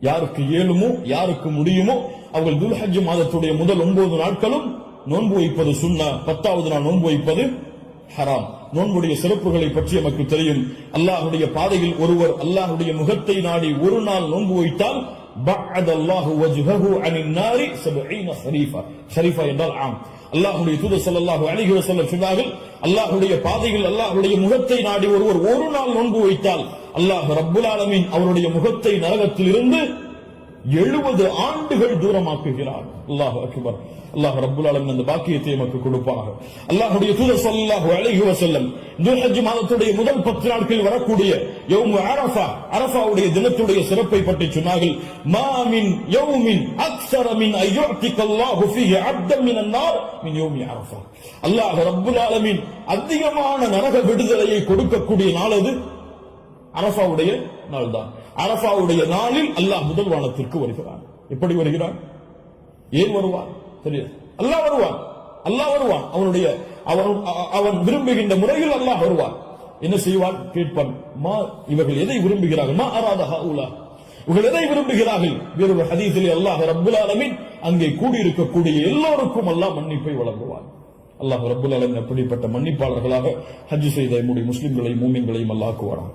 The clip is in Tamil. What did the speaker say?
யாருக்கு இயலுமோ யாருக்கு முடியுமோ அவர்கள் துல்ஹஜ் மாதத்துடைய முதல் 9 நாட்களும் நோன்பு வைப்பது சுன்னா, 10வது நாள் நோன்பு வைப்பது ஹராம். நோன்புடைய சிறப்புகளை பற்றி நமக்கு தெரியும். அல்லாஹ்வுடைய பாதையில் ஒருவர் அல்லாஹ்வுடைய முகத்தை நாடி ஒரு நாள் நோன்பு வைத்தால் பஅதல்லாஹு வஜ்ஹஹு அனின் நாரி 70 ஷரீஃபா. ஷரீஃபா என்றால் ஆம். அல்லாஹ்வுடைய தூதர் ஸல்லல்லாஹு அலைஹி வஸல்லம் சொன்னார்கள், அல்லாஹ்வுடைய பாதையில் அல்லாஹ்வுடைய முகத்தை நாடி ஒருவர் ஒரு நாள் நோன்பு வைத்தால் அல்லாஹ் ரப்புல் ஆலமீன் அவருடைய முகத்தை நரகத்தில் இருந்து 70 ஆண்டுகள் தூரமாக்குகிறார். அல்லாஹ் அக்பர். அல்லாஹ் ரப்புல் ஆலமீன் அந்த பாக்கியத்தை நமக்கு கொடுப்பானாக. அல்லாஹ்வுடைய தூதர் ஸல்லல்லாஹு அலைஹி வஸல்லம் துல்ஹஜ் மாதத்துடைய முதல் 10 நாட்களில் வரக்கூடிய யௌம் அரஃபா, அரஃபாவுடைய தினத்துடைய சிறப்பை பற்றி சொன்னார்கள். மா மின் யௌமின் அக்ஸர மின் அய்யுஅதிகல்லாஹு ஃபீஹி அப்தன் மினன் நார் மின் யௌமி அரஃபா. அல்லாஹ் ரப்புல் ஆலமீன் அதிகமான நரக விடுதலையை கொடுக்கக்கூடிய நாள் அது அரஃபாவுடைய நாள் தான். அரஃபாவுடைய நாளில் அல்லாஹ் முதல் வானத்திற்கு வருகிறான். எப்படி வருகிறான்? ஏன் வருவான்? தெரியாது. அல்லாஹ் வருவான். அல்லாஹ் வருவான். அவன் விரும்புகின்ற முறையில் அல்லாஹ் வருவான். என்ன செய்வான்? கேட்பான், மா இவர்கள் எதை விரும்புகிறார்கள்? மா அராத ஹாஉலா, இவர்கள் எதை விரும்புகிறார்கள்? வேறொரு ஹதீஸிலே அல்லாஹ் ரப்புல் ஆலமீன் அங்கே கூடியிருக்கக்கூடிய எல்லோருக்கும் அல்லாஹ் மன்னிப்பை வழங்குவான். அல்லாஹ் ரப்புல் ஆலமீன் அப்படிப்பட்ட மன்னிப்பாளர்களாக ஹஜ் செய்த நம்முடைய முஸ்லிம்களையும் மூமின்களையும் அல்லாஹ் ஆக்குவான்.